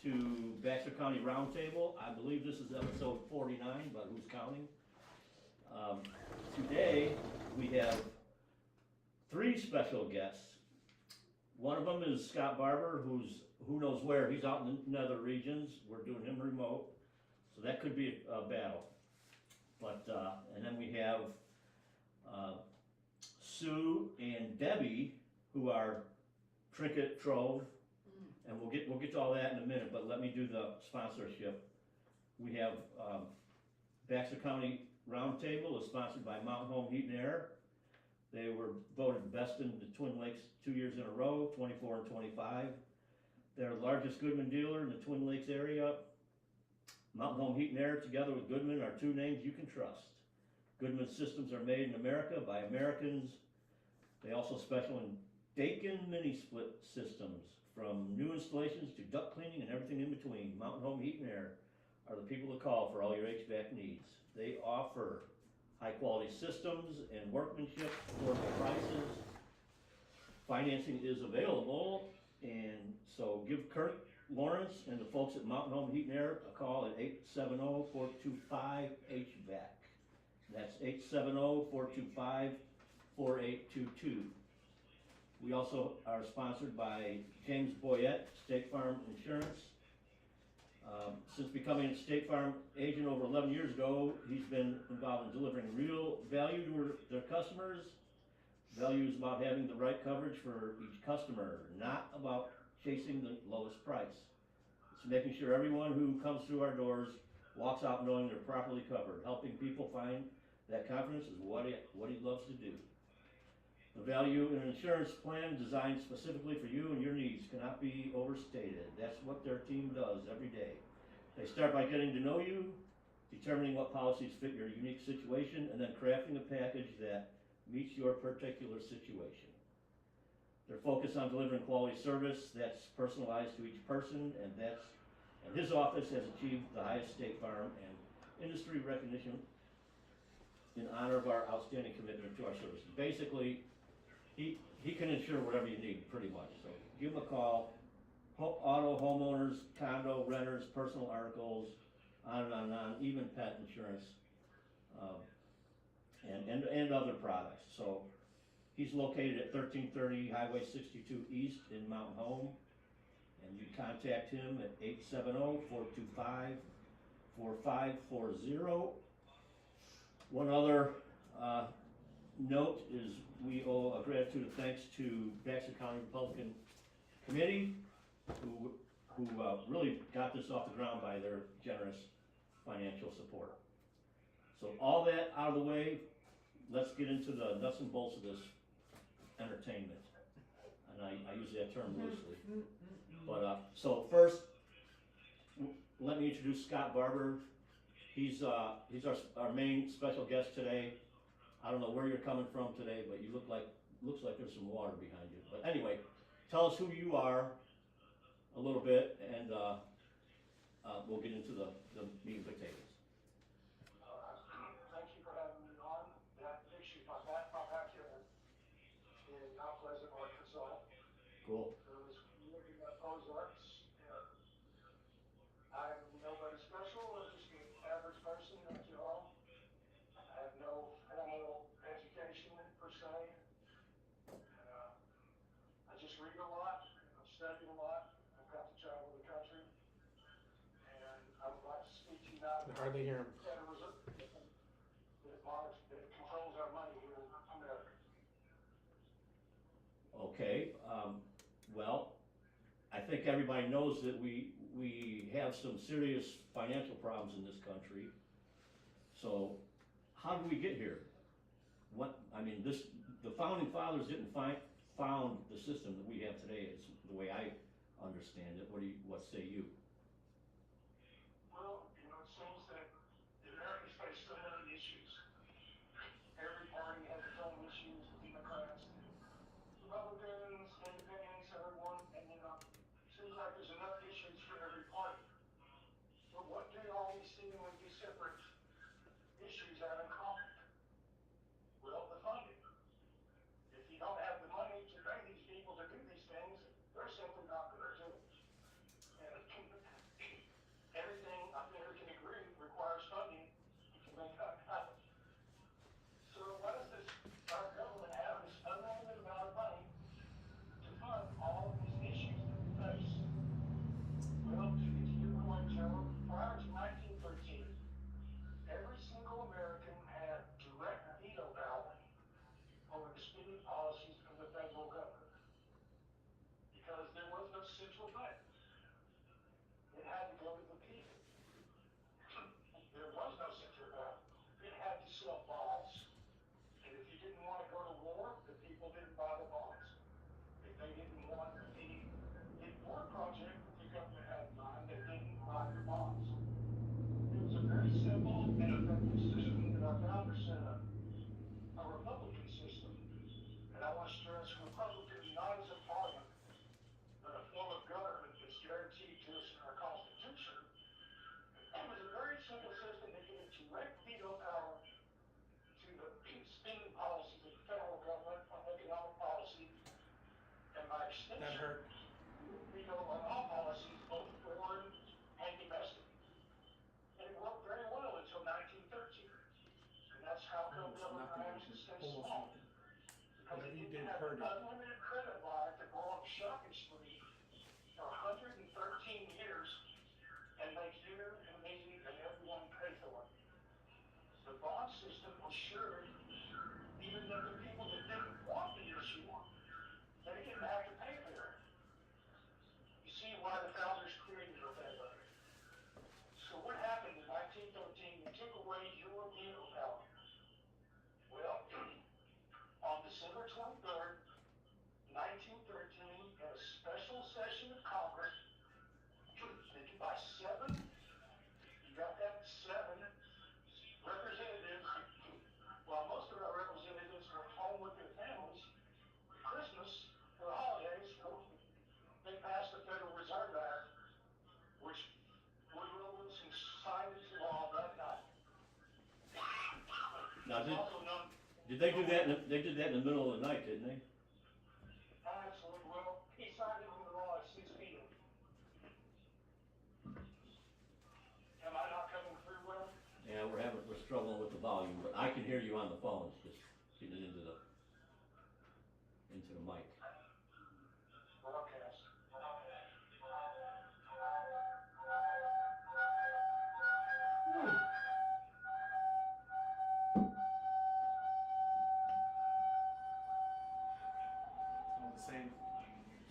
to Baxter County Roundtable. I believe this is episode 49, but who's counting? Today, we have three special guests. One of them is Scott Barber, who knows where. He's out in the nether regions. We're doing him remote, so that could be a battle. But and then we have Sue and Debbie, who are Trinket Trove, and we'll get to all that in a minute. But let me do the sponsorship. We have Baxter County Roundtable is sponsored by Mountain Home Heat and Air. They were voted best in the Twin Lakes 2 years in a row, 24 and 25. They're the largest Goodman dealer in the Twin Lakes area. Mountain Home Heat and Air, together with Goodman, are two names you can trust. Goodman systems are made in America by Americans. They also special in Dakin mini split systems, from new installations to duct cleaning and everything in between. Mountain Home Heat and Air are the people to call for all your HVAC needs. They offer high quality systems and workmanship, affordable prices. Financing is available, and so give Kurt Lawrence and the folks at Mountain Home Heat and Air a call at 870-425-HVAC. That's 870-425-4822. We also are sponsored by James Boyette, State Farm Insurance. Since becoming a State Farm agent over 11 years ago, he's been involved in delivering real value to their customers. Value is about having the right coverage for each customer, not about chasing the lowest price. It's making sure everyone who comes through our doors walks out knowing they're properly covered. Helping people find that confidence is what he loves to do. The value in an insurance plan designed specifically for you and your needs cannot be overstated. That's what their team does every day. They start by getting to know you, determining what policies fit your unique situation, and then crafting a package that meets your particular situation. They're focused on delivering quality service that's personalized to each person, and his office has achieved the highest State Farm and industry recognition in honor of our outstanding commitment to our services. Basically, he can insure whatever you need, pretty much. So give him a call. Auto, homeowners, condo, renters, personal articles, on and on and on, even pet insurance, and other products. So he's located at 1330 Highway 62 East in Mountain Home, and you contact him at 870-425-4540. One other note is we owe a gratitude and thanks to Baxter County Republican Committee, who really got this off the ground by their generous financial support. So all that out of the way, let's get into the nuts and bolts of this entertainment. And I use that term loosely. But so first, let me introduce Scott Barber. He's our main special guest today. I don't know where you're coming from today, but you looks like there's some water behind you. But anyway, tell us who you are a little bit, and we'll get into the meat and potatoes. Thank you for having me on. That picture, my backyard in Mount Pleasant, Arkansas. Cool. It was looking at Ozarks. I'm nobody special. I'm just an average person like you all. I have no formal education per se. I just read a lot. I've studied a lot. I've got to travel the country. And I would like to speak to you now. I can hardly hear him. That controls our money here in America. Okay. Well, I think everybody knows that we have some serious financial problems in this country. So, how did we get here? The founding fathers didn't found the system that we have today. It's the way I understand it. What say you? Well, it seems that the Americans face so many issues. Every party has its own issues, the Democrats, Republicans, Independents, everyone, and seems like there's enough issues for every party. But what do all these seemingly separate issues have in common? Well, the funding. If you don't have the money to pay these people to do these things, they're simply not going to do it. And was sure, even if the people that didn't want the issue, they didn't have to pay for it. You see why the founders created it that way. So what happened in 1913? They took away your vehicle power. Well, on December 23rd, 1913, at a special session of Congress, by 7, you got that, 7 representatives, while most of our representatives were home with their families, for Christmas, for the holidays, they passed the Federal Reserve Act, which Woodrow Wilson signed into law that night. Now, Also known, did they do that? They did that in the middle of the night, didn't they? absolutely, well, he signed it into law at 6 p.m. Am I not coming through well? Yeah, we're struggling with the volume, but I can hear you on the phone. It's just getting it into the mic. Broadcast. All the same.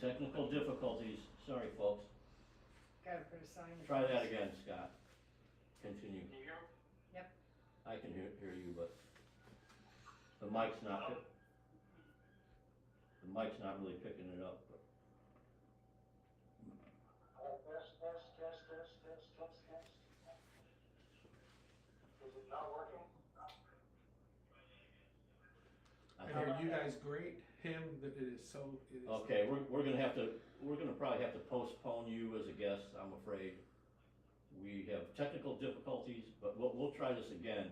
Technical difficulties. Sorry, folks. Gotta put a sign. Try that again, Scott. Continue. Can you hear me? I can hear you, but the mic's not really picking it up. But Test. Is it not working? I I think, hear you guys great. Him, that it is so. It is okay, we're gonna probably have to postpone you as a guest. I'm afraid we have technical difficulties, but we'll try this again.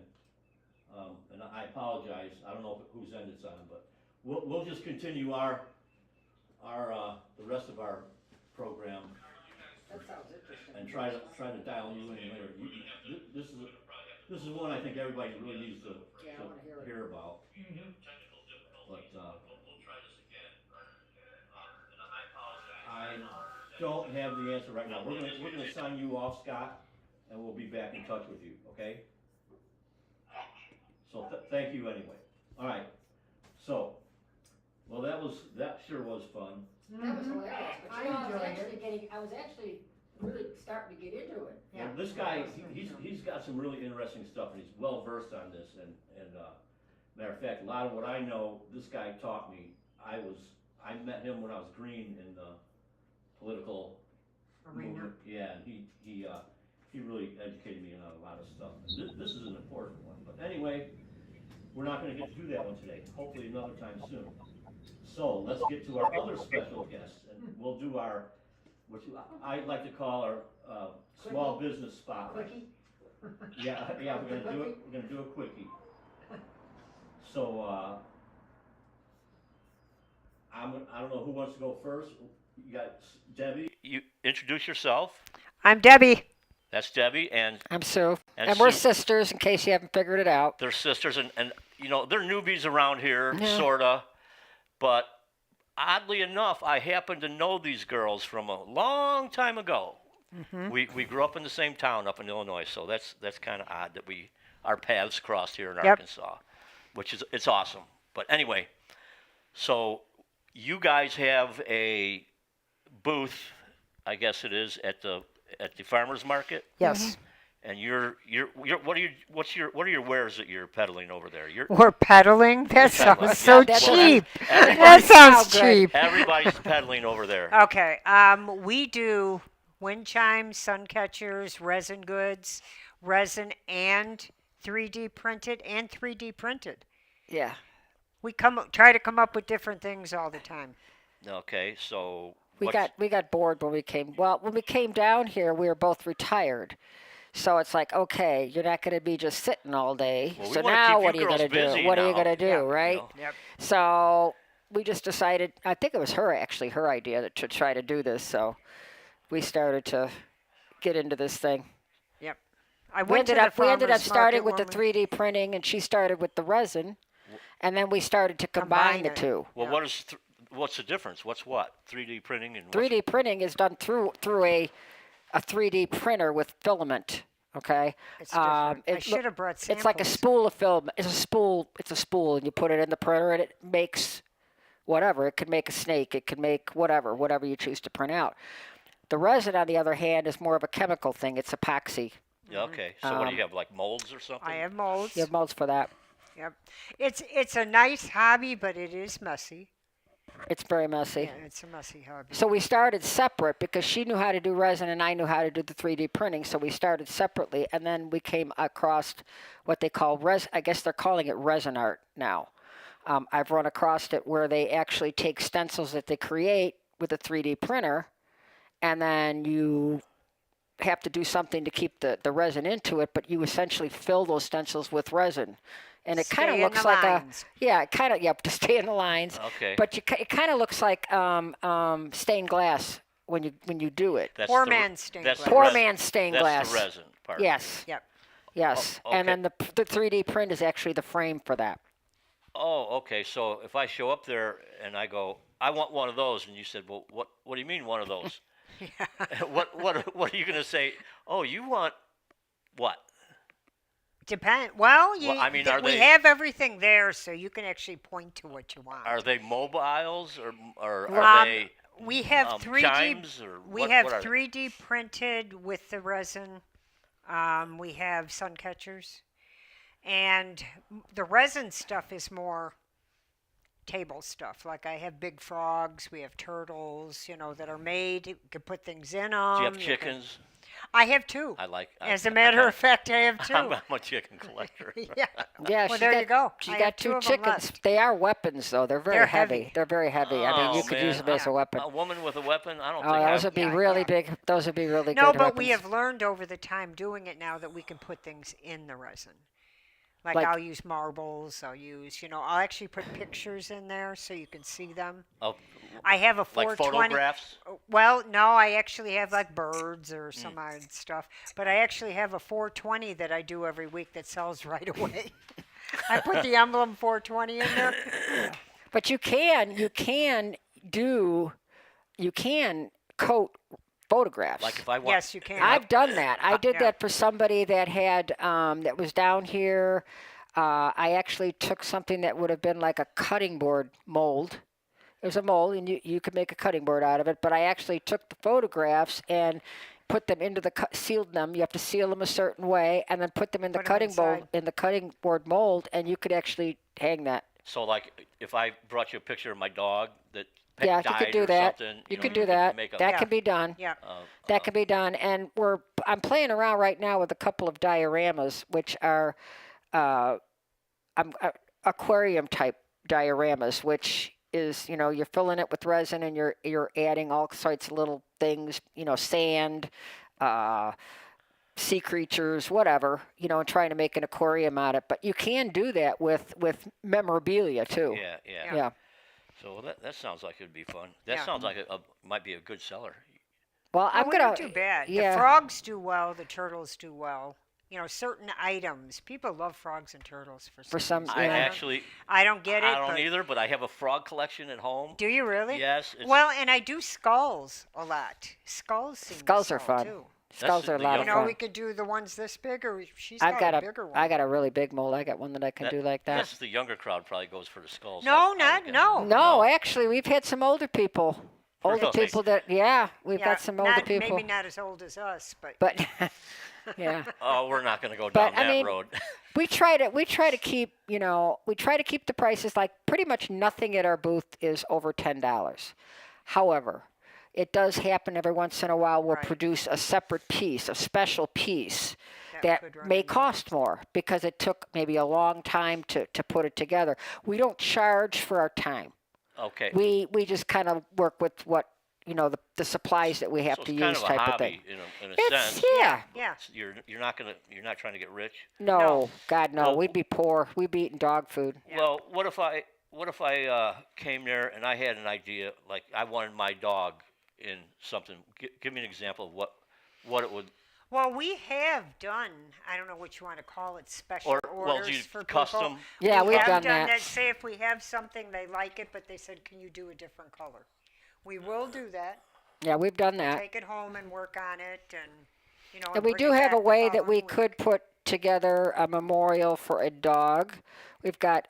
And I apologize. I don't know whose end it's on, but we'll just continue the rest of our program That sounds interesting. and try to dial you in later. This is one I think everybody really needs to Yeah, I wanna hear it. hear about. Mm-hmm. But I don't have the answer right now. We're gonna sign you off, Scott, and we'll be back in touch with you. Okay? So thank you anyway. All right. So, well, that sure was fun. That was hilarious, but I you know, I was enjoyed actually I was actually really starting to get into it. Yeah. Well, this guy, he's got some really interesting stuff, and he's well versed on this. And matter of fact, a lot of what I know, this guy taught me. I met him when I was green in the political Arena. movement. Yeah, and he really educated me on a lot of stuff. This is an important one. But anyway, we're not going to get to do that one today. Hopefully another time soon. So let's get to our other special guests, and we'll do our, what I'd like to call our small business spotlight. Quickie? Yeah, we're gonna do it. We're gonna do a quickie. So I don't know who wants to go first. You got Debbie. You introduce yourself. I'm Debbie. That's Debbie, and I'm Sue. And And we're Sue. sisters, in case you haven't figured it out. they're sisters, and you know they're newbies around here, Yeah. sorta. But oddly enough, I happen to know these girls from a long time ago. Mm-hmm. We grew up in the same town up in Illinois, so that's kind of odd that our paths crossed here in Yep. Arkansas, which is it's awesome. But anyway, so you guys have a booth, I guess it is at the farmers market, Yes. and you're what are your wares that you're peddling over there? We're peddling? That peddling. sounds so Well, cheap. everybody- That sounds Sound good. cheap. Everybody's peddling over there. Okay. We do wind chimes, sun catchers, resin goods, resin and 3D printed and 3D printed. Yeah. We try to come up with different things all the time. Okay, so We got bored when we came. Well, when we came down here, we were both retired. So it's like, okay, you're not going to be just sitting all day. Well, we so wanna now keep what are you you going to girls busy do? What are you now. going to do, Yeah. right? know. Yep. So we just decided, I think it was her idea to try to do this. So we started to get into this thing. I We went ended to up the farmer's starting market with the when we- 3D printing, and she started with the resin, and then we started to combine Combine the it. two. Well, Yeah. what's the difference? What's what? 3D printing and 3D printing is done through a 3D printer with filament Okay. It's different. I it should look- have brought samples. It's like a spool of film. It's a spool, and you put it in the printer, and it makes whatever. It could make a snake. It could make whatever you choose to print out. The resin, on the other hand, is more of a chemical thing. It's epoxy. Yeah, okay. So what do you have, like molds or something? I have molds. You have molds for that. Yep. It's a nice hobby, but it is messy. It's very messy. Yeah, it's a messy hobby. So we started separate because she knew how to do resin and I knew how to do the 3D printing. So we started separately, and then we came across what they call I guess they're calling it resin art now. I've run across it where they actually take stencils that they create with a 3D printer, and then you have to do something to keep the resin into it, but you essentially fill those stencils with resin. And it kind of Stay in looks the like lines. to stay in the lines. Okay. But it kind of looks like stained glass when you do it. That's Poor the- man's stained that's the glass. Poor resin- man's stained that's glass. the resin part. Yes. Yep. Yes. Oh, And okay. then the 3D print is actually the frame for that. Oh, okay. So if I show up there and I go, I want one of those, and you said, well, what do you mean one of those? what are you gonna say? Oh, you want what? Depend. Well, I mean, are we they- have everything there, so you can actually point to what you want. Are they mobiles or are they We have 3D. chimes or We what have are they? 3D printed with the resin. We have sun catchers, and the resin stuff is more table stuff. Like I have big frogs. We have turtles. That are made. You can put things in them. Do you have chickens? I have two. As a matter of fact, I have two. I'm a chicken collector. Yeah. Yeah. Well, she there got, you go. She I got have two two of 'em chickens. left. They are weapons, though. They're very They're heavy. heavy. They're very heavy. I mean, you Oh, could use man. them as a weapon. A woman with a weapon? I don't Oh, think those would be yeah, really yeah. big. Those would be really No, good but we weapons. have learned over the time doing it now that we can put things in the resin. Like Like- I'll use marbles. I'll use, I'll actually put pictures in there so you can see them. Oh, I have a like 420. photographs? Well, no, I actually have like birds or Mm. some odd stuff. But I actually have a 420 that I do every week that sells right away. I put the emblem 420 in there. But you can coat photographs. Like if I want. Yes, you can. I've done that. I did Yeah. that for somebody that had that was down here. I actually took something that would have been like a cutting board mold. It was a mold, and you could make a cutting board out of it. But I actually took the photographs and put them into sealed them. You have to seal them a certain way, and then put them in the Put 'em cutting board inside. in the cutting board mold, and you could actually hang that. So like if I brought you a picture of my dog that Yeah, you died could do or that. something, You know, could do that. make a- That Yeah. can be done. Yeah. That can be done, and I'm playing around right now with a couple of dioramas, which are aquarium type dioramas, which is you're filling it with resin and you're adding all sorts of little things, sand, sea creatures, whatever, and trying to make an aquarium out of it. But you can do that with memorabilia too. Yeah. Yeah. So that sounds like it'd be fun. That Yeah. sounds like might be a good seller. Well, Well, I'm we gonna. don't do bad. Yeah. The frogs do well. The turtles do well. Certain items. People love frogs and turtles for some reason. I Yeah. actually I don't get it. I don't but either, but I have a frog collection at home. Do you really? Yes. It's, Well, and I do skulls a lot. Skulls seem to Skulls are sell, fun. too. Skulls are a the lot young- of We fun. could do the ones this big, or she's I've got a a bigger one. I got a really big mold. I got one that I can do like that. Yes, the younger crowd probably goes for the skulls. No, I not would guess. no. No, actually, we've had some older people. Older Really? people we've Yeah, got some older not, people. Maybe not as old as us, but But yeah, Oh, we're not going to go But, down I that mean, road. we try to keep the prices like pretty much nothing at our booth is over $10. However, it does happen every once in a while. We'll Right. produce a separate piece, a special piece That could that run may into cost more because it took maybe a long time to put it together. We don't charge for our time. Okay. We just kind of work with what the supplies that we have So to it's kind use of a type of hobby thing. in a It's sense. yeah. yeah. You're not trying to get rich. No, God no. Well- We'd be poor. We'd be eating dog food. Yeah. Well, what if I came there and I had an idea, like I wanted my dog in something. Give me an example of what it would. Well, we have done. I don't know what you want to call it. Special orders do you for custom? people. Yeah, we we've have done that. Say if we have something they like it, but they said, "Can you do a different color?" We will do that. Yeah, we've done that. Take it home and work on it, and You know, And we bring do it have a back the way that we following could week. put together a memorial for a dog. We've got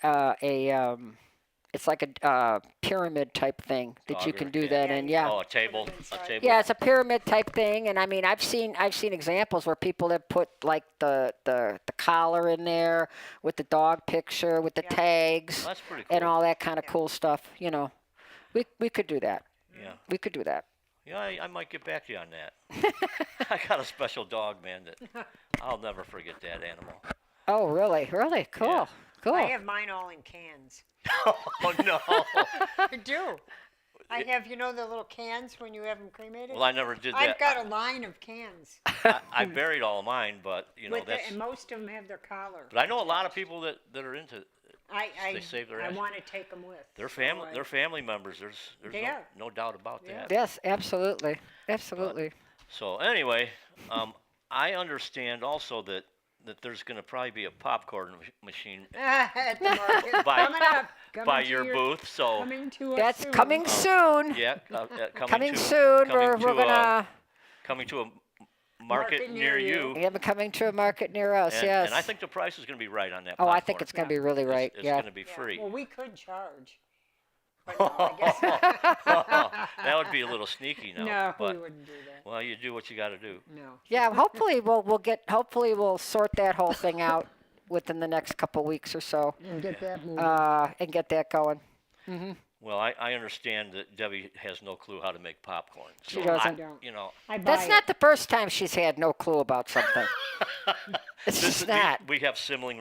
it's like a pyramid type thing that you Dog or can a do cat? that Yeah, in. you Yeah. Oh, a table, Put it a inside. table. Yeah, it's a pyramid type thing, and I mean, I've seen examples where people have put like the collar in there with the dog picture, with the Yeah. tags, Well, that's pretty and cool. all that kind of Yeah. cool stuff. You know, we could do that. Yeah. We could do that. Yeah, I might get back to you on that. I got a special dog, man, that I'll never forget that animal. Oh, really? Really? Cool. Yeah. Cool. I have mine all in cans. Oh, no. I do. I have, you know, the little cans when you have them cremated. Well, I never did I've that. got a line of cans. I buried all of mine, but, With that's... and most of them have their collar. But I know a lot of people that are into... I they save their I ashes. want to take them with. They're so family. I- They're family members. There's They are. no doubt about Yeah. that. Yes, absolutely, absolutely. So anyway, I understand also that there's going to probably be a popcorn machine At the market. By- coming up. Coming by to your booth. So Coming to us That's soon. coming soon. yeah, Coming to, soon. coming We're to gonna coming to a market near you. yeah, but coming to a market near us. And, yes. and I think the price is going to be right on that. Oh, I popcorn. think it's gonna Yeah. be really right. It's Yeah. going to be Yeah. free. Well, we could charge. But no, I guess That would be a little sneaky now. no, but we wouldn't do that. well, you do what you got to do. No. Yeah. Hopefully hopefully we'll sort that whole thing out within the next couple weeks or so, And get that moving. and get that going. Well, I understand that Debbie has no clue how to make popcorn. She So doesn't. I buy That's it. not the first time she's had no clue about something. It's just not. We have sibling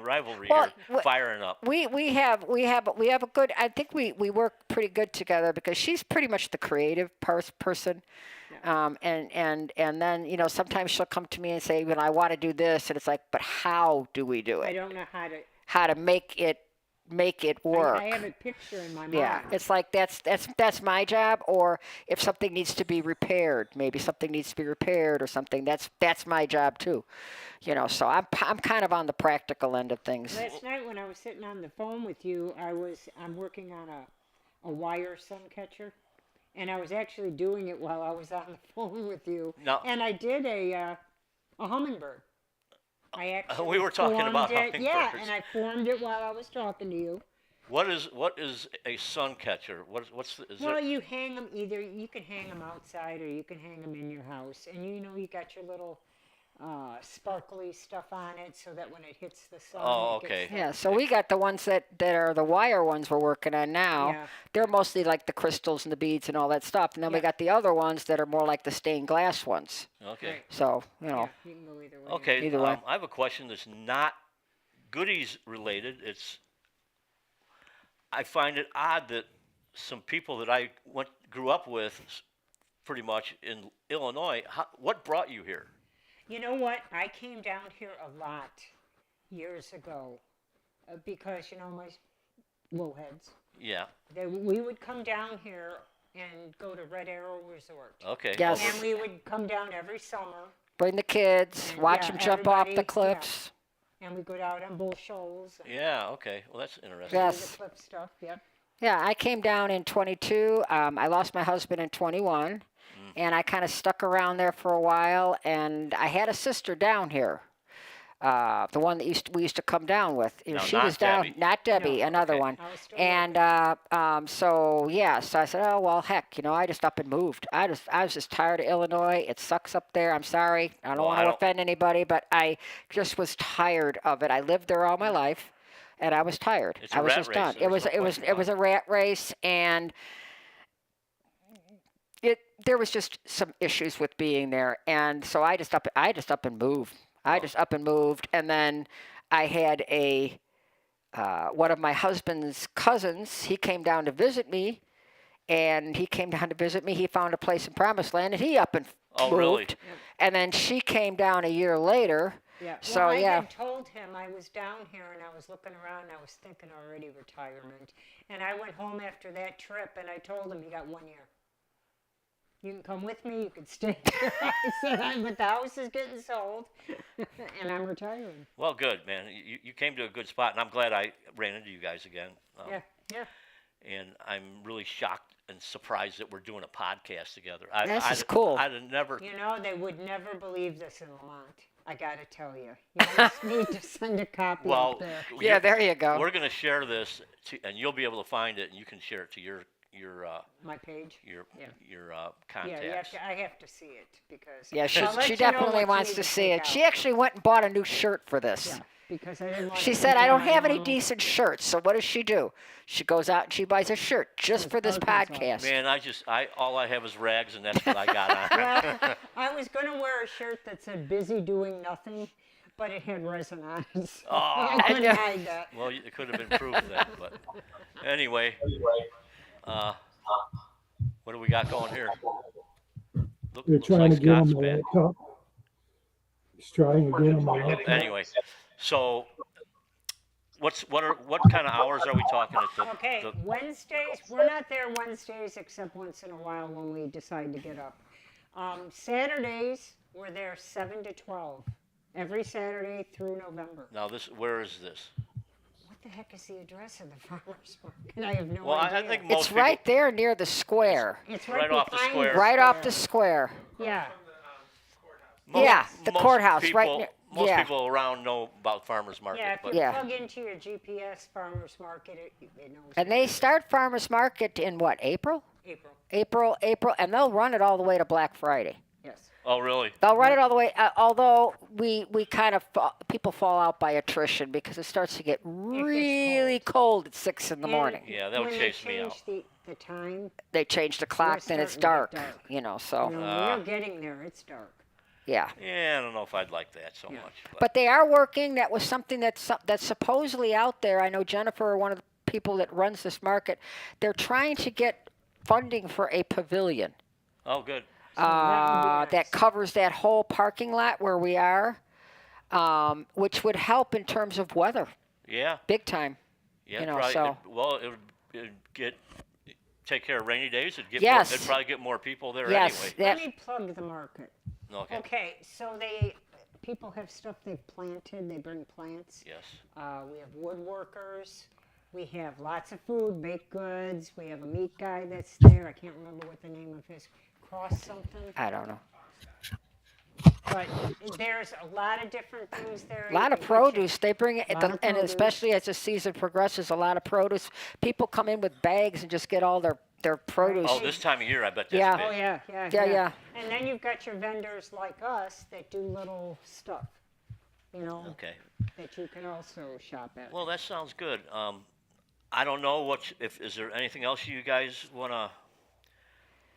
rivalry Well, here, firing up. We have a good. I think we work pretty good together because she's pretty much the creative person, and then sometimes she'll come to me and say, "Well, I want to do this," and it's like, "But how do we do I it? don't know how to. How to make it work?" I have a picture in my mind. Yeah, it's like that's my job. Or if something needs to be repaired, maybe something needs to be repaired or something. That's my job too. So I'm kind of on the practical end of things. Last night when I was sitting on the phone with you, I'm working on a wire sun catcher, and I was actually doing it while I was on the phone with you. No. And I did a hummingbird. I actually We were talking about formed it. Yeah, hummingbirds. and I formed it while I was talking to you. What is a sun catcher? Is Well, there? you hang them either. You can hang them outside, or you can hang them in your house. And you got your little sparkly stuff on it, so that when it hits the sun. Oh, it gets okay. the- Yeah, so we got the ones that are the wire ones we're working on now. Yeah. They're mostly like the crystals and the beads and all that stuff. And then we Yeah. got the other ones that are more like the stained glass ones. Okay. Right. So, Yeah, you can go either way. Okay. Either way. I have a question that's not goodies related. I find it odd that some people that I grew up with, pretty much in Illinois. What brought you here? You know what? I came down here a lot years ago because my lowheads. Yeah. We would come down here and go to Red Arrow Resort. Okay. Yes. And we would come down every summer, Bring the kids, And, watch yeah, them jump off the everybody- yeah. cliffs. and we'd go out on bull shoals and Yeah. Okay. Well, that's interesting. Yeah. do Yes. the cliff stuff. Yep. Yeah, I came down in 22. I lost my husband in 21. And I kind of stuck around there for a while. And I had a sister down here. The one that we used to come down with. No, She not was down, Debbie. not Debbie, No, another okay. one. I was still And so I said, oh well, heck, I just up and moved. I was just tired of Illinois. It sucks up there. I'm sorry. I don't Well, want I to don't- offend anybody, but I just was tired of it. I lived there all my life, and I was tired. It's a I was rat just race. done. There's no It question was about a rat race, and there was just some issues with being there, and so I just up and moved. I just up and moved, and then I had one of my husband's cousins. He came down to visit me, and he found a place in Promised Land, and he up and Oh, moved. really? And then she came down a year later. Yeah. So, well, I yeah. had told him I was down here and I was looking around and I was thinking already retirement. And I went home after that trip and I told him, you got 1 year. You can come with me, you can stay here. I said, but the house is getting sold and I'm retiring. Well, good, man. You came to a good spot, and I'm glad I ran into you guys again. Yeah, yeah. And I'm really shocked and surprised that we're doing a podcast together. This is cool. I'd have never. You know, they would never believe this in Lamont. I gotta tell you. You just need to send a copy Well, up there. Yeah, there you go. We're gonna share this, and you'll be able to find it, and you can share it to your My page. Yeah. contacts. Yeah, I have to see it because. Yeah, I'll let she you know definitely what you wants need to see take it. She out. actually went and bought a new shirt for this. Yeah, because I didn't want. She to said, think I don't about have it any all. decent shirts. So what does she do? She goes out and she buys a shirt just for this podcast. Man, all I have is rags, and that's what I got on. Well, I was gonna wear a shirt that said "busy doing nothing," but it had resin on it. So I couldn't hide that. Well, it could have improved that, but anyway, what do we got going here? They're Looks trying like to get him Scott's a back. laptop. He's trying to get him a laptop. Anyway, so what kind of hours are we talking at the? Okay, the- Wednesdays, we're not there Wednesdays except once in a while when we decide to get up. Saturdays, we're there 7 to 12. Every Saturday through November. Now where is this? What the heck is the address of the farmer's market? I have no Well, idea. I think most It's people, right there near the square. It's right off the behind square. Right off the square. Yeah. Yeah, the most courthouse, people, right near- Most yeah. people around know about farmers market, Yeah, if but you Yeah. plug into your GPS farmer's market, it knows. And they start farmers market in what, April? April. April, and they'll run it all the way to Black Friday. Yes. oh really? They'll run it all the way, although we kind of, people fall out by attrition because it starts to get really cold at 6 in the morning. Yeah, they'll when chase they me change the time, They change the clock, then it's starting dark, to get dark. you know, so, when we're getting there, it's dark. yeah. Yeah, I don't know if I'd like that so much. But they are working. That was something that's supposedly out there. I know Jennifer, one of the people that runs this market, they're trying to get funding for a pavilion Oh, good. that would be that nice. covers that whole parking lot where we are, which would help in terms of weather, Yeah, big time. yeah. You know, probably, so- it'd take care of rainy days. It'd Yes. It'd probably get more people there Yes, anyway. that, Let me plug the market. Okay. Okay, so people have stuff they've planted. They bring plants. Yes. We have woodworkers. We have lots of food, baked goods. We have a meat guy that's there. I can't remember what the name of his cross something. I don't know. But there's a lot of different things there. A lot You of can get your- produce. They bring it, Lot of and produce. especially as the season progresses, a lot of produce. People come in with bags and just get all their produce. Oh, this time of year, I bet that's Yeah. big. Oh yeah, yeah, Yeah, yeah. And then you've got your vendors like us that do little stuff, you know, Okay. that you can also shop at. Well, that sounds good. I don't know if is there anything else you guys want to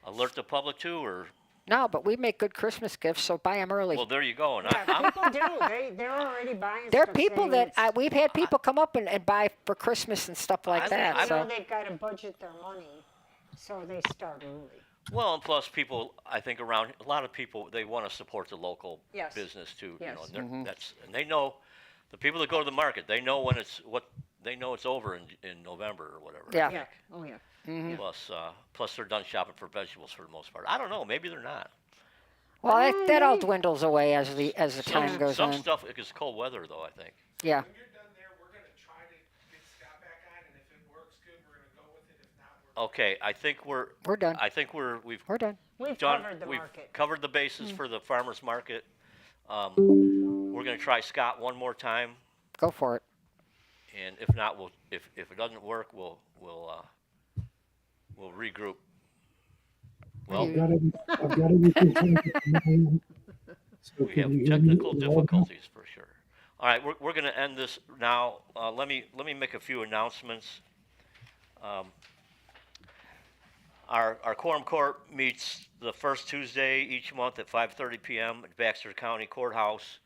alert the public to, or No, but we make good Christmas gifts, so buy them early. well, there you go. And Yeah, I'm people do. They're already buying. There are stuff people saying that it's- we've had people come up and buy for Christmas and stuff like I think- that. I know So they've got to budget their money, so they start early. well, and plus people, I think around a lot of people they want to support the local Yes. business too. Yes. You know, that's and they know the people that go to the market. They know when it's over in November or whatever. Yeah. Yeah. Oh yeah. Plus they're done shopping for vegetables for the most part. I don't know. Maybe they're not. well, that all dwindles away as the time goes Some on. stuff it's cold weather though. I think. Yeah. When you're done there, we're gonna try to get Scott back on, and if it works good, we're gonna go with it. If not, we're Okay, I think we're done. I think we've We're done. We've done. covered the We've market. covered the bases for the farmers market. We're gonna try Scott one more time, Go for it. and if not, if it doesn't work, we'll regroup. Well, I've got everything. So we can have you hear me technical well? difficulties for sure. All right, we're going to end this now. Let me make a few announcements. Our quorum court meets the first Tuesday each month at 5:30 p.m. at Baxter County Courthouse.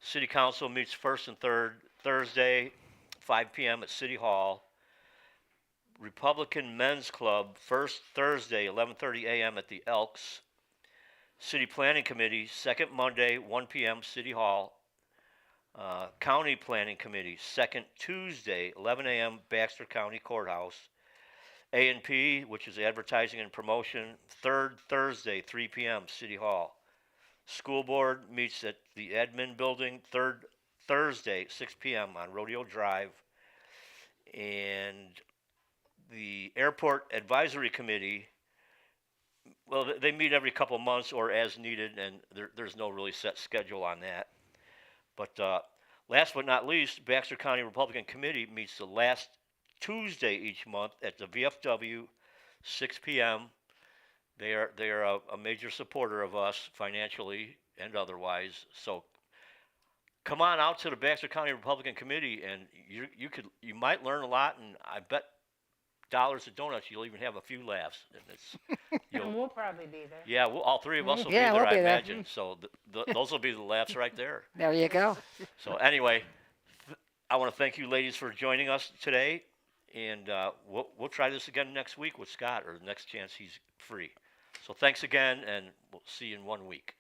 City Council meets first and third Thursday, 5 p.m. at City Hall. Republican Men's Club first Thursday, 11:30 a.m. at the Elks. City Planning Committee second Monday, 1 p.m. City Hall. County Planning Committee second Tuesday, 11 a.m. Baxter County Courthouse. A&P, which is advertising and promotion, third Thursday, 3 p.m. City Hall. School Board meets at the admin building third Thursday, 6 p.m. on Rodeo Drive. And the Airport Advisory Committee, well, they meet every couple months or as needed, and there's no really set schedule on that. But last but not least, Baxter County Republican Committee meets the last Tuesday each month at the VFW, 6 p.m. They are a major supporter of us financially and otherwise. So come on out to the Baxter County Republican Committee, and you might learn a lot, and I bet dollars of donuts you'll even have a few laughs, and it's And we'll probably be there. yeah, all three of us will Yeah, be there, we'll I be there. imagine. So those will be the laughs right there. There you go. So anyway, I want to thank you ladies for joining us today, and we'll try this again next week with Scott, or the next chance he's free. So thanks again, and we'll see you in 1 week.